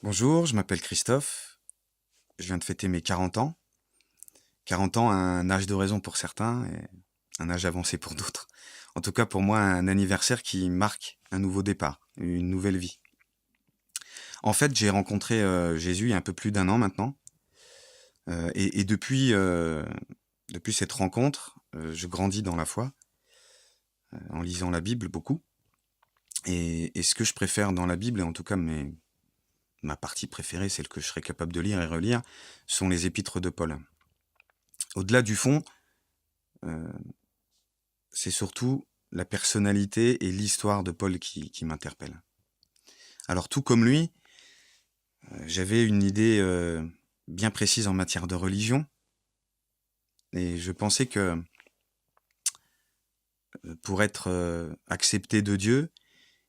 Bonjour, je m'appelle Christophe, je viens de fêter mes 40 ans. 40 ans, un âge de raison pour certains et un âge avancé pour d'autres. En tout cas, pour moi, un anniversaire qui marque un nouveau départ, une nouvelle vie. En fait, j'ai rencontré Jésus il y a un peu plus d'un an maintenant. Et depuis cette rencontre, je grandis dans la foi, en lisant la Bible beaucoup. Et ce que je préfère dans la Bible, et en tout cas ma partie préférée, celle que je serais capable de lire et relire, sont les épîtres de Paul. Au-delà du fond, euh, c'est surtout la personnalité et l'histoire de Paul qui m'interpellent. Alors tout comme lui, j'avais une idée bien précise en matière de religion, et je pensais que pour être accepté de Dieu,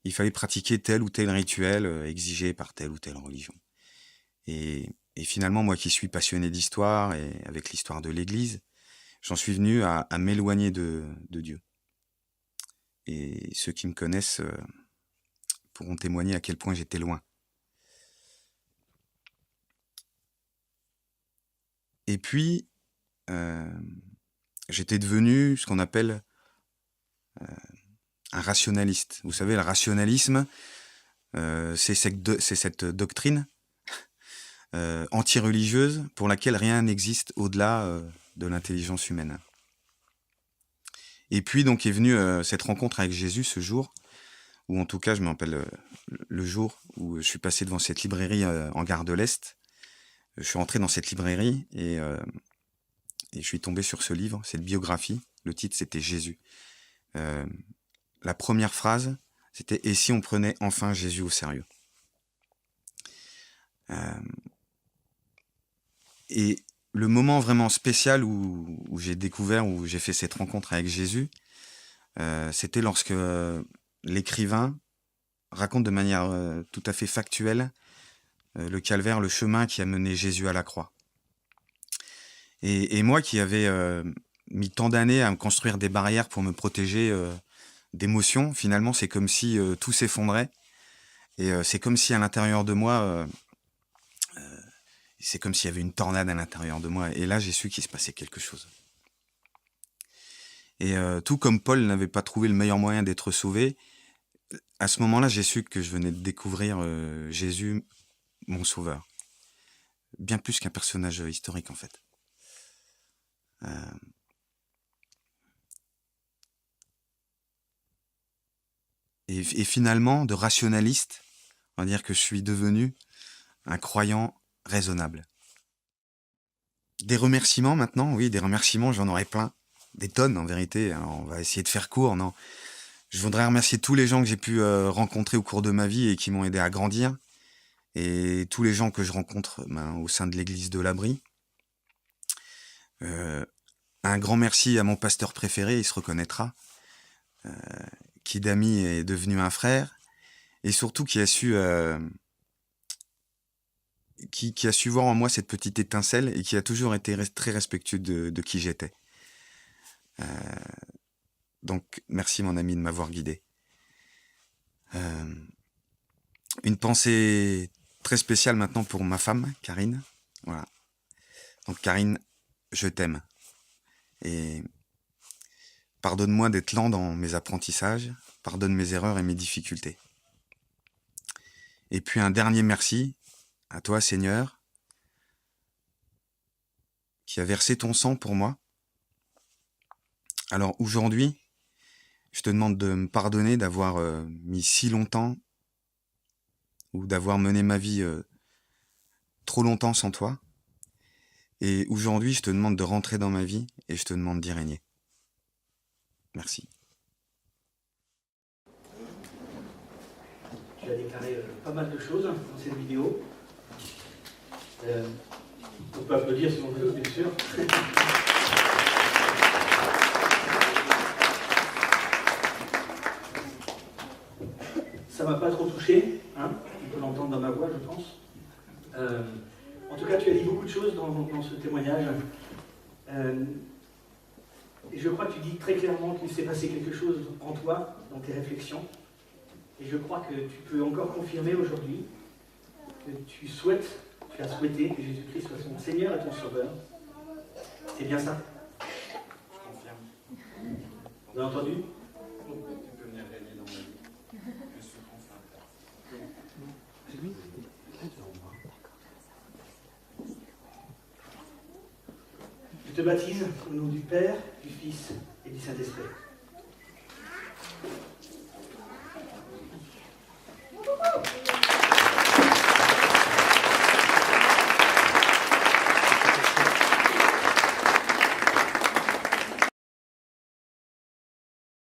il fallait pratiquer tel ou tel rituel exigé par telle ou telle religion. Et finalement, moi qui suis passionné d'histoire et avec l'histoire de l'Église, j'en suis venu à m'éloigner de Dieu. Et ceux qui me connaissent pourront témoigner à quel point j'étais loin. Et puis, j'étais devenu ce qu'on appelle un rationaliste. Vous savez, le rationalisme, c'est cette doctrine anti-religieuse pour laquelle rien n'existe au-delà de l'intelligence humaine. Et puis donc est venue cette rencontre avec Jésus ce jour, ou en tout cas je me rappelle le jour où je suis passé devant cette librairie en gare de l'Est. Je suis rentré dans cette librairie et je suis tombé sur ce livre, cette biographie. Le titre c'était Jésus. La première phrase c'était « Et si on prenait enfin Jésus au sérieux ?» Et le moment vraiment spécial où j'ai découvert, où j'ai fait cette rencontre avec Jésus, c'était lorsque l'écrivain raconte de manière tout à fait factuelle le calvaire, le chemin qui a mené Jésus à la croix. Et moi qui avais mis tant d'années à me construire des barrières pour me protéger d'émotions, finalement c'est comme si tout s'effondrait. Et c'est comme si à l'intérieur de moi, c'est comme s'il y avait une tornade à l'intérieur de moi. Et là j'ai su qu'il se passait quelque chose. Et tout comme Paul n'avait pas trouvé le meilleur moyen d'être sauvé, à ce moment-là j'ai su que je venais de découvrir Jésus, mon sauveur. Bien plus qu'un personnage historique en fait. Et finalement, de rationaliste, on va dire que je suis devenu un croyant raisonnable. Des remerciements maintenant, oui, des remerciements, j'en aurais plein. Des tonnes en vérité. Alors, on va essayer de faire court, non. Je voudrais remercier tous les gens que j'ai pu rencontrer au cours de ma vie et qui m'ont aidé à grandir. Et tous les gens que je rencontre au sein de l'église de l'Abri. Un grand merci à mon pasteur préféré, il se reconnaîtra, qui d'ami est devenu un frère. Et surtout qui a su voir en moi cette petite étincelle et qui a toujours été très respectueux de qui j'étais. Donc merci mon ami de m'avoir guidé. Une pensée très spéciale maintenant pour ma femme, Karine. Voilà. Donc Karine, je t'aime. Et pardonne-moi d'être lent dans mes apprentissages, pardonne mes erreurs et mes difficultés. Et puis un dernier merci à toi, Seigneur, qui a versé ton sang pour moi. Alors aujourd'hui, je te demande de me pardonner d'avoir mis si longtemps ou d'avoir mené ma vie trop longtemps sans toi. Et aujourd'hui, je te demande de rentrer dans ma vie et je te demande d'y régner. Merci. Tu as déclaré pas mal de choses dans cette vidéo. On peut applaudir si on veut, bien sûr. Ça m'a pas trop touché, hein, on peut l'entendre dans ma voix, je pense. En tout cas, tu as dit beaucoup de choses dans ce témoignage. Et je crois que tu dis très clairement qu'il s'est passé quelque chose en toi, dans tes réflexions. Et je crois que tu peux encore confirmer aujourd'hui que tu as souhaité que Jésus-Christ soit ton Seigneur et ton Sauveur. C'est bien ça? Je confirme. Vous avez entendu? Tu peux venir régner dans ma vie. Je suis confirme. C'est lui? Je te baptise au nom du Père, du Fils et du Saint-Esprit.